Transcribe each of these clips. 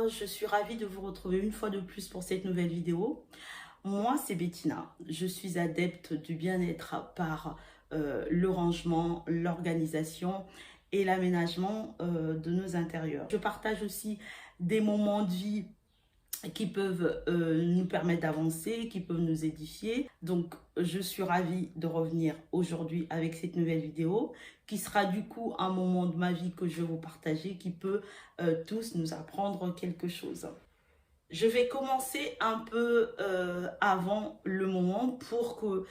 Je suis ravie de vous retrouver une fois de plus pour cette nouvelle vidéo. Moi, c'est Bettina. Je suis adepte du bien-être par le rangement, l'organisation et l'aménagement de nos intérieurs. Je partage aussi des moments de vie qui peuvent nous permettre d'avancer, qui peuvent nous édifier. Donc, je suis ravie de revenir aujourd'hui avec cette nouvelle vidéo qui sera du coup un moment de ma vie que je vais vous partager qui peut tous nous apprendre quelque chose. Je vais commencer un peu avant le moment pour que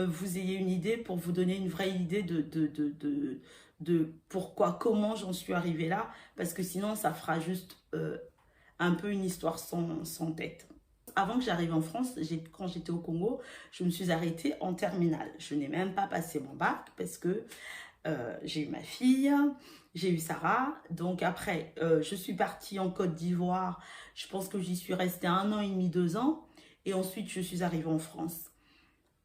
vous ayez une idée, pour vous donner une vraie idée de pourquoi, comment j'en suis arrivée là, parce que sinon ça fera juste un peu une histoire sans tête. Avant que j'arrive en France, quand j'étais au Congo, je me suis arrêtée en terminale. Je n'ai même pas passé mon bac parce que j'ai eu ma fille, j'ai eu Sarah. Donc après, je suis partie en Côte d'Ivoire. Je pense que j'y suis restée 1 an et demi, 2 ans. Et ensuite, je suis arrivée en France.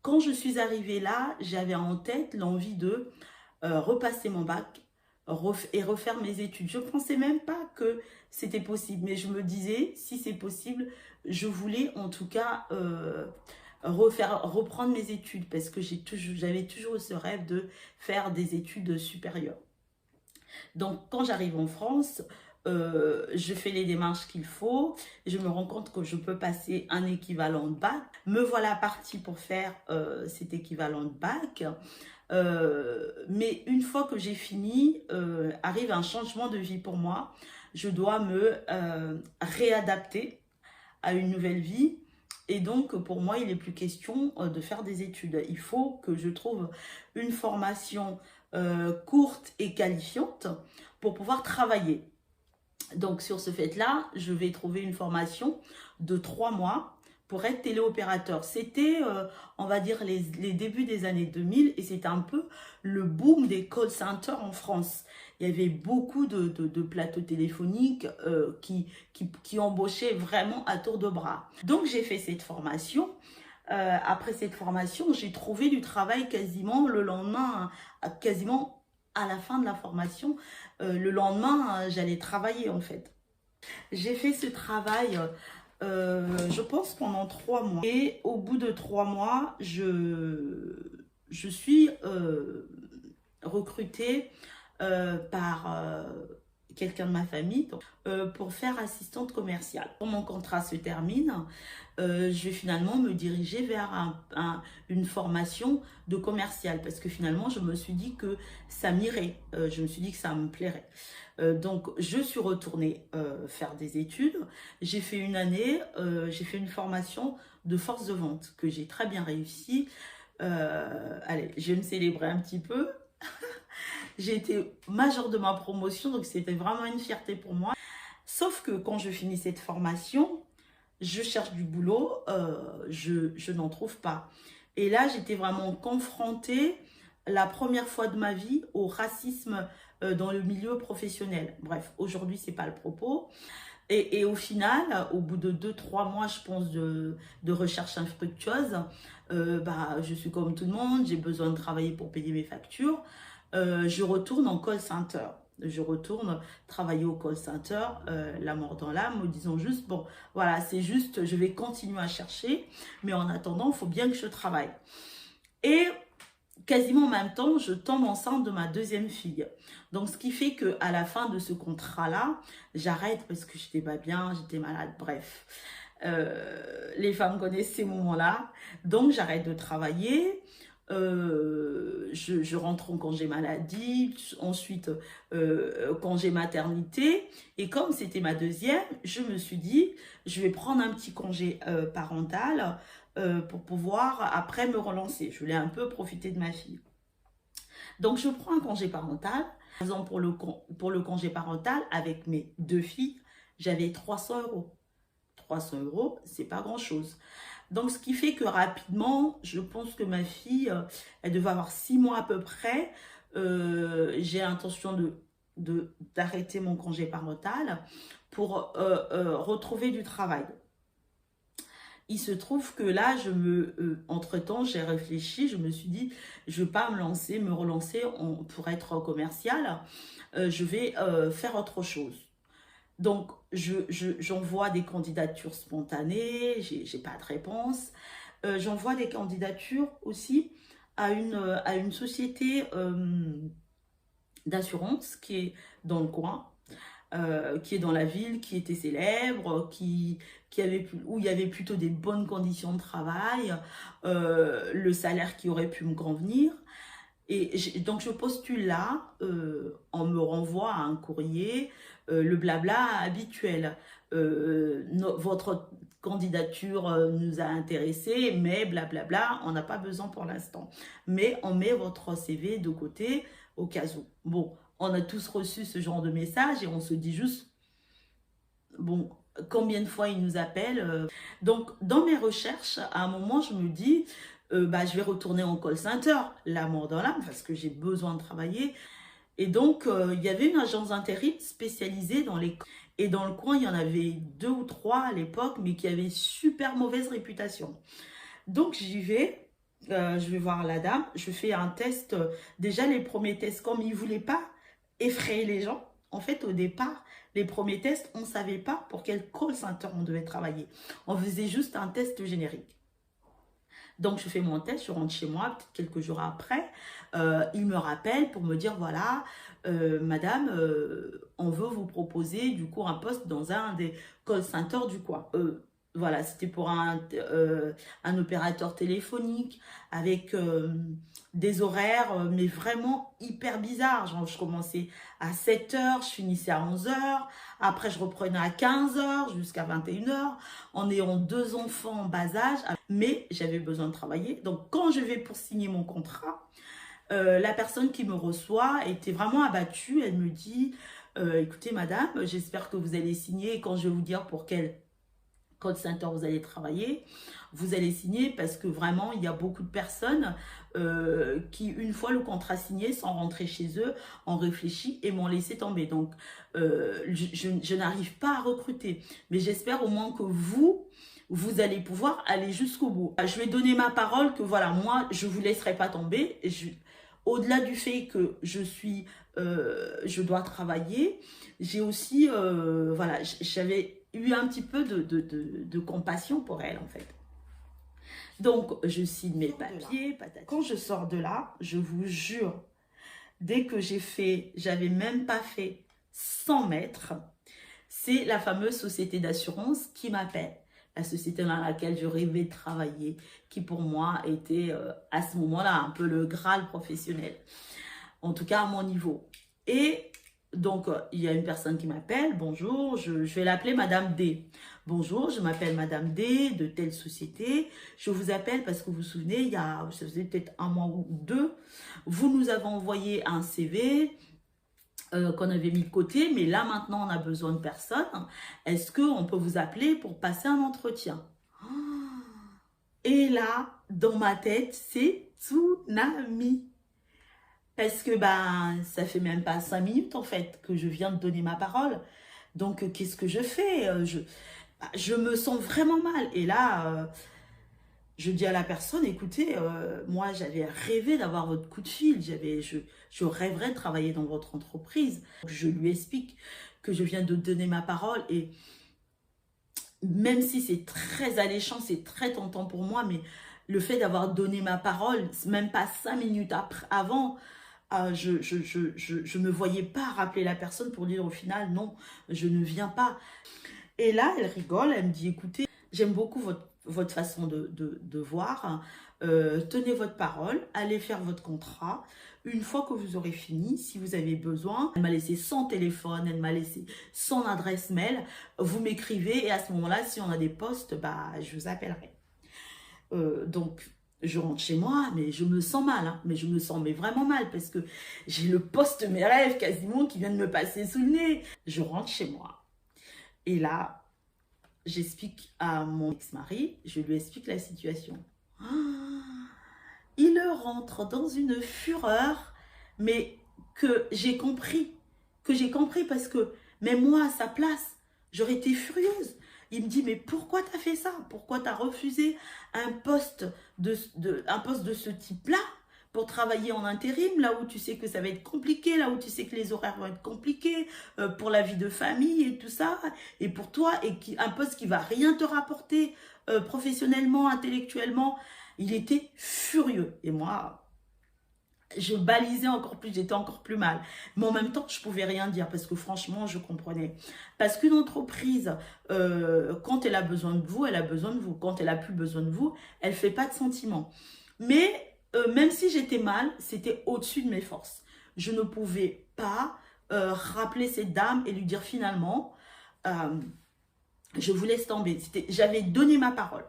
Quand je suis arrivée là, j'avais en tête l'envie de repasser mon bac et refaire mes études. Je ne pensais même pas que c'était possible, mais je me disais, si c'est possible, je voulais en tout cas reprendre mes études parce que j'avais toujours ce rêve de faire des études supérieures. Donc, quand j'arrive en France, je fais les démarches qu'il faut. Je me rends compte que je peux passer un équivalent de bac. Me voilà partie pour faire cet équivalent de bac. Mais une fois que j'ai fini, arrive un changement de vie pour moi. Je dois me réadapter à une nouvelle vie. Et donc, pour moi, il n'est plus question de faire des études. Il faut que je trouve une formation courte et qualifiante pour pouvoir travailler. Donc, sur ce fait-là, je vais trouver une formation de 3 mois pour être téléopérateur. C'était, on va dire, les débuts des années 2000 et c'était un peu le boom des call centers en France. Il y avait beaucoup de plateaux téléphoniques qui embauchaient vraiment à tour de bras. Donc, j'ai fait cette formation. Après cette formation, j'ai trouvé du travail quasiment le lendemain, quasiment à la fin de la formation. Le lendemain, j'allais travailler en fait. J'ai fait ce travail, je pense, pendant 3 mois. Et au bout de 3 mois, je suis recrutée par quelqu'un de ma famille pour faire assistante commerciale. Quand mon contrat se termine, je vais finalement me diriger vers une formation de commercial parce que finalement, je me suis dit que ça m'irait. Je me suis dit que ça me plairait. Donc, je suis retournée faire des études. J'ai fait 1 année, j'ai fait une formation de force de vente que j'ai très bien réussi. Allez, je vais me célébrer un petit peu. J'ai été major de ma promotion, donc c'était vraiment une fierté pour moi. Sauf que quand je finis cette formation, je cherche du boulot, je n'en trouve pas. Et là, j'étais vraiment confrontée, la première fois de ma vie, au racisme dans le milieu professionnel. Bref, aujourd'hui, ce n'est pas le propos. Et au final, au bout de 2-3 mois, je pense, de recherche infructueuse, je suis comme tout le monde, j'ai besoin de travailler pour payer mes factures. Je retourne en call center. Je retourne travailler au call center, la mort dans l'âme, me disant juste, bon, voilà, c'est juste, je vais continuer à chercher, mais en attendant, il faut bien que je travaille. Et quasiment en même temps, je tombe enceinte de ma 2e fille. Donc, ce qui fait qu'à la fin de ce contrat-là, j'arrête parce que j'étais pas bien, j'étais malade, bref. Les femmes connaissent ces moments-là. Donc, j'arrête de travailler. Je rentre en congé maladie, ensuite congé maternité. Et comme c'était ma 2e, je me suis dit, je vais prendre un petit congé parental pour pouvoir après me relancer. Je voulais un peu profiter de ma fille. Donc, je prends un congé parental. Par exemple, pour le congé parental, avec mes 2 filles, j'avais 300 €. 300 €, c'est pas grand-chose. Donc, ce qui fait que rapidement, je pense que ma fille, elle devait avoir 6 mois à peu près. J'ai l'intention d'arrêter mon congé parental pour retrouver du travail. Il se trouve que là, entre-temps, j'ai réfléchi, je me suis dit, je ne vais pas me relancer pour être commerciale, je vais faire autre chose. Donc, j'envoie des candidatures spontanées, j'ai pas de réponse. J'envoie des candidatures aussi à une société d'assurance qui est dans le coin, qui est dans la ville, qui était célèbre, où il y avait plutôt des bonnes conditions de travail, le salaire qui aurait pu me convenir. Et donc je postule là, on me renvoie à un courrier, le blabla habituel. Votre candidature nous a intéressés, mais blablabla, on n'a pas besoin pour l'instant. Mais on met votre CV de côté au cas où. Bon, on a tous reçu ce genre de message et on se dit juste, bon, combien de fois ils nous appellent. Donc, dans mes recherches, à un moment, je me dis, bah, je vais retourner en call center, l'amour dans l'âme, parce que j'ai besoin de travailler. Et donc, il y avait une agence d'intérim spécialisée dans les... Et dans le coin, il y en avait 2 ou 3 à l'époque, mais qui avaient super mauvaise réputation. Donc, j'y vais, je vais voir la dame, je fais un test. Déjà, les premiers tests, comme ils ne voulaient pas effrayer les gens, en fait, au départ, les premiers tests, on ne savait pas pour quel call center on devait travailler. On faisait juste un test générique. Donc, je fais mon test, je rentre chez moi, peut-être quelques jours après. Il me rappelle pour me dire, voilà, madame, on veut vous proposer du coup un poste dans un des call centers du coin. Voilà, c'était pour un opérateur téléphonique avec des horaires, mais vraiment hyper bizarres. Genre, je commençais à 7 heures, je finissais à 11 heures. Après, je reprenais à 15 heures jusqu'à 21 heures en ayant 2 enfants en bas âge. Mais j'avais besoin de travailler. Donc, quand je vais pour signer mon contrat, la personne qui me reçoit était vraiment abattue. Elle me dit, écoutez, madame, j'espère que vous allez signer quand je vais vous dire pour quel call center vous allez travailler, vous allez signer parce que vraiment il y a beaucoup de personnes qui une fois le contrat signé sont rentrées chez eux, ont réfléchi et m'ont laissé tomber. Donc je n'arrive pas à recruter, mais j'espère au moins que vous allez pouvoir aller jusqu'au bout. Je vais donner ma parole que voilà, moi je vous laisserai pas tomber. Au-delà du fait que je dois travailler, j'ai aussi, voilà, j'avais eu un petit peu de compassion pour elle, en fait. Donc, je signe mes papiers. Quand je sors de là, je vous jure, dès que j'avais même pas fait 100 mètres, c'est la fameuse société d'assurance qui m'appelle. La société dans laquelle je rêvais de travailler, qui pour moi était à ce moment-là un peu le Graal professionnel. En tout cas, à mon niveau. Et donc, il y a une personne qui m'appelle. Bonjour, je vais l'appeler Madame D. Bonjour, je m'appelle Madame D de telle société. Je vous appelle parce que vous vous souvenez, ça faisait peut-être 1 mois ou 2, vous nous avez envoyé un CV qu'on avait mis de côté, mais là maintenant on a besoin de personnes. Est-ce qu'on peut vous appeler pour passer un entretien? Et là, dans ma tête, c'est tsunami. Parce que ça fait même pas 5 minutes en fait que je viens de donner ma parole. Donc qu'est-ce que je fais? Je me sens vraiment mal. Et là, je dis à la personne, écoutez, moi j'avais rêvé d'avoir votre coup de fil. Je rêverais de travailler dans votre entreprise. Je lui explique que je viens de donner ma parole. Et même si c'est très alléchant, c'est très tentant pour moi, mais le fait d'avoir donné ma parole, même pas 5 minutes avant, je ne me voyais pas rappeler la personne pour dire au final, non, je ne viens pas. Et là, elle rigole, elle me dit, écoutez, j'aime beaucoup votre façon de voir. Tenez votre parole, allez faire votre contrat. Une fois que vous aurez fini, si vous avez besoin, elle m'a laissé son téléphone, elle m'a laissé son adresse mail. Vous m'écrivez et à ce moment-là, si on a des postes, je vous appellerai. Donc, je rentre chez moi, mais je me sens mal, hein, mais je me sens vraiment mal parce que j'ai le poste de mes rêves quasiment qui vient de me passer sous le nez. Je rentre chez moi et là, j'explique à mon ex-mari, je lui explique la situation. Il rentre dans une fureur, mais que j'ai compris parce que même moi à sa place, j'aurais été furieuse. Il me dit, mais pourquoi tu as fait ça? Pourquoi tu as refusé un poste de ce type-là pour travailler en intérim, là où tu sais que ça va être compliqué, là où tu sais que les horaires vont être compliqués, pour la vie de famille et tout ça, et pour toi, et un poste qui va rien te rapporter professionnellement, intellectuellement. Il était furieux. Et moi, je balisais encore plus, j'étais encore plus mal. Mais en même temps, je pouvais rien dire parce que franchement, je comprenais. Parce qu'une entreprise, quand elle a besoin de vous, elle a besoin de vous. Quand elle a plus besoin de vous, elle ne fait pas de sentiments. Mais même si j'étais mal, c'était au-dessus de mes forces. Je ne pouvais pas rappeler cette dame et lui dire finalement, je vous laisse tomber. J'avais donné ma parole.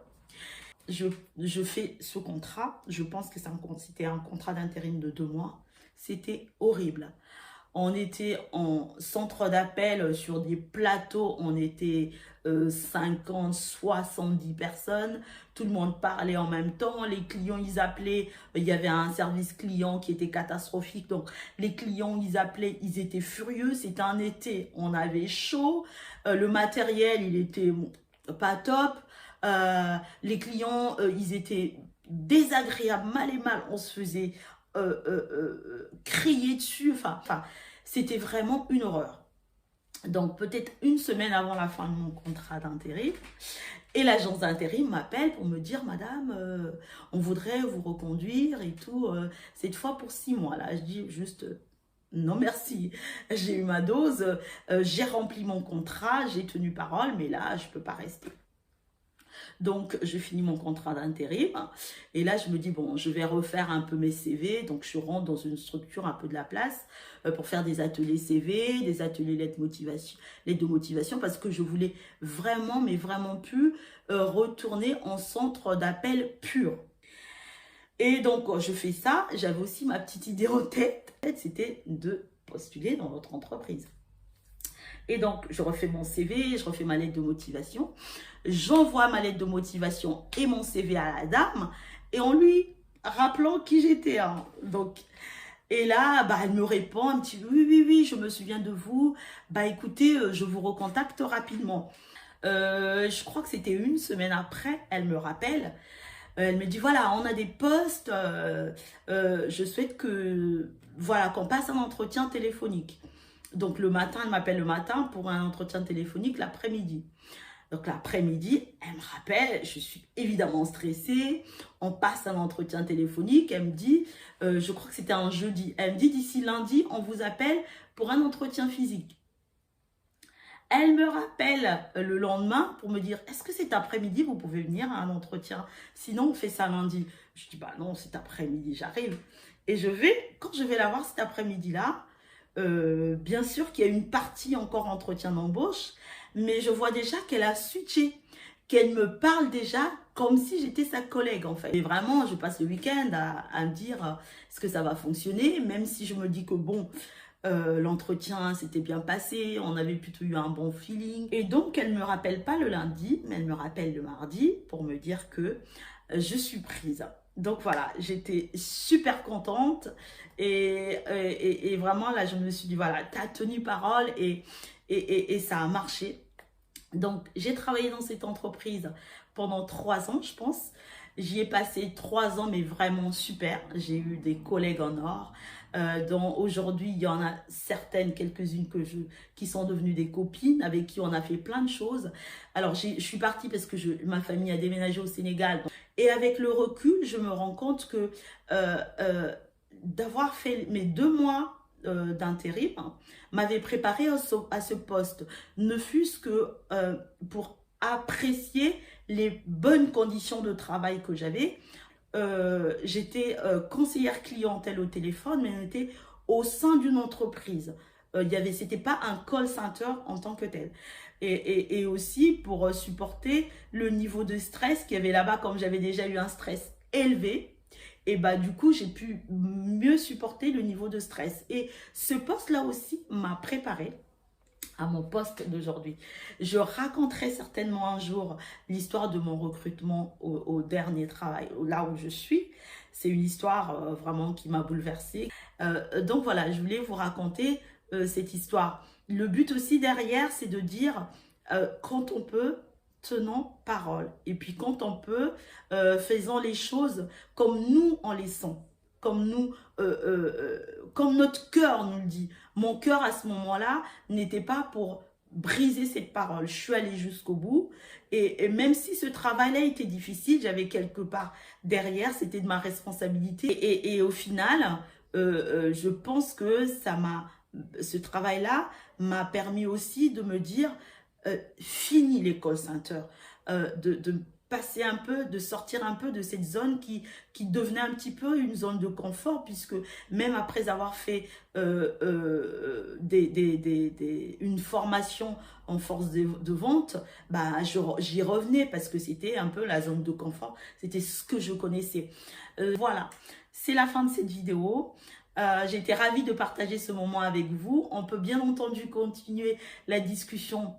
Je fais ce contrat, je pense que c'était un contrat d'intérim de 2 mois. C'était horrible. On était en centre d'appel sur des plateaux, on était 50, 70 personnes. Tout le monde parlait en même temps. Les clients, ils appelaient. Il y avait un service client qui était catastrophique. Donc, les clients, ils appelaient, ils étaient furieux. C'était un été, on avait chaud. Le matériel, il était pas top. Les clients, ils étaient désagréables, mal et mal. On se faisait crier dessus. Enfin, c'était vraiment une horreur. Donc, peut-être une semaine avant la fin de mon contrat d'intérim, et l'agence d'intérim m'appelle pour me dire, madame, on voudrait vous reconduire et tout, cette fois pour 6 mois. Là, je dis juste, non merci, j'ai eu ma dose, j'ai rempli mon contrat, j'ai tenu parole, mais là, je ne peux pas rester. Donc, je finis mon contrat d'intérim. Et là, je me dis, bon, je vais refaire un peu mes CV. Donc, je rentre dans une structure un peu de la place pour faire des ateliers CV, des ateliers lettres de motivation, parce que je voulais vraiment, mais vraiment plus retourner en centre d'appel pur. Et donc, je fais ça. J'avais aussi ma petite idée en tête. C'était de postuler dans votre entreprise. Et donc, je refais mon CV, je refais ma lettre de motivation. J'envoie ma lettre de motivation et mon CV à la dame, et en lui rappelant qui j'étais. Hein. Donc, et là, bah, elle me répond, elle me dit, oui, je me souviens de vous. Bah, écoutez, je vous recontacte rapidement. Je crois que c'était une semaine après, elle me rappelle. Elle me dit, voilà, on a des postes, je souhaite que, voilà, qu'on passe un entretien téléphonique. Donc, le matin, elle m'appelle le matin pour un entretien téléphonique l'après-midi. Donc, l'après-midi, elle me rappelle, je suis évidemment stressée. On passe un entretien téléphonique. Elle me dit, je crois que c'était un jeudi. Elle me dit, d'ici lundi, on vous appelle pour un entretien physique. Elle me rappelle le lendemain pour me dire, est-ce que cet après-midi, vous pouvez venir à un entretien? Sinon, on fait ça lundi. Je dis, bah non, cet après-midi, j'arrive. Et quand je vais la voir cet après-midi-là, bien sûr qu'il y a une partie encore entretien d'embauche, mais je vois déjà qu'elle a switché, qu'elle me parle déjà comme si j'étais sa collègue en fait. Et vraiment, je passe le week-end à me dire, est-ce que ça va fonctionner, même si je me dis que bon, l'entretien s'était bien passé, on avait plutôt eu un bon feeling. Et donc, elle ne me rappelle pas le lundi, mais elle me rappelle le mardi pour me dire que je suis prise. Donc voilà, j'étais super contente et vraiment là, je me suis dit, voilà, tu as tenu parole et ça a marché. Donc, j'ai travaillé dans cette entreprise pendant 3 ans, je pense. J'y ai passé 3 ans, mais vraiment super. J'ai eu des collègues en or. Aujourd'hui, il y en a certaines, quelques-unes qui sont devenues des copines, avec qui on a fait plein de choses. Alors, je suis partie parce que ma famille a déménagé au Sénégal. Et avec le recul, je me rends compte que d'avoir fait mes 2 mois d'intérim m'avait préparé à ce poste, ne fût-ce que pour apprécier les bonnes conditions de travail que j'avais. J'étais conseillère clientèle au téléphone, mais on était au sein d'une entreprise. C'était pas un call center en tant que tel. Et aussi pour supporter le niveau de stress qu'il y avait là-bas, comme j'avais déjà eu un stress élevé. Et bah du coup, j'ai pu mieux supporter le niveau de stress. Et ce poste-là aussi m'a préparé à mon poste d'aujourd'hui. Je raconterai certainement un jour l'histoire de mon recrutement au dernier travail, là où je suis. C'est une histoire vraiment qui m'a bouleversée. Donc voilà, je voulais vous raconter cette histoire. Le but aussi derrière, c'est de dire quand on peut, tenons parole. Et puis quand on peut, faisons les choses comme nous on les sent. comme comme notre cœur nous le dit. Mon cœur à ce moment-là n'était pas pour briser cette parole. Je suis allée jusqu'au bout et même si ce travail-là était difficile, j'avais quelque part derrière, c'était de ma responsabilité et au final, je pense que ce travail-là m'a permis aussi de me dire fini l'école Sainte-Heure, de passer un peu, de sortir un peu de cette zone qui devenait un petit peu une zone de confort, puisque même après avoir fait une formation en force de vente, bah, j'y revenais parce que c'était un peu la zone de confort, c'était ce que je connaissais. Voilà, c'est la fin de cette vidéo. J'ai été ravie de partager ce moment avec vous. On peut bien entendu continuer la discussion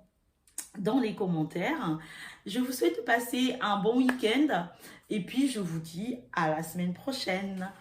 dans les commentaires. Je vous souhaite de passer un bon week-end et puis je vous dis à la semaine prochaine.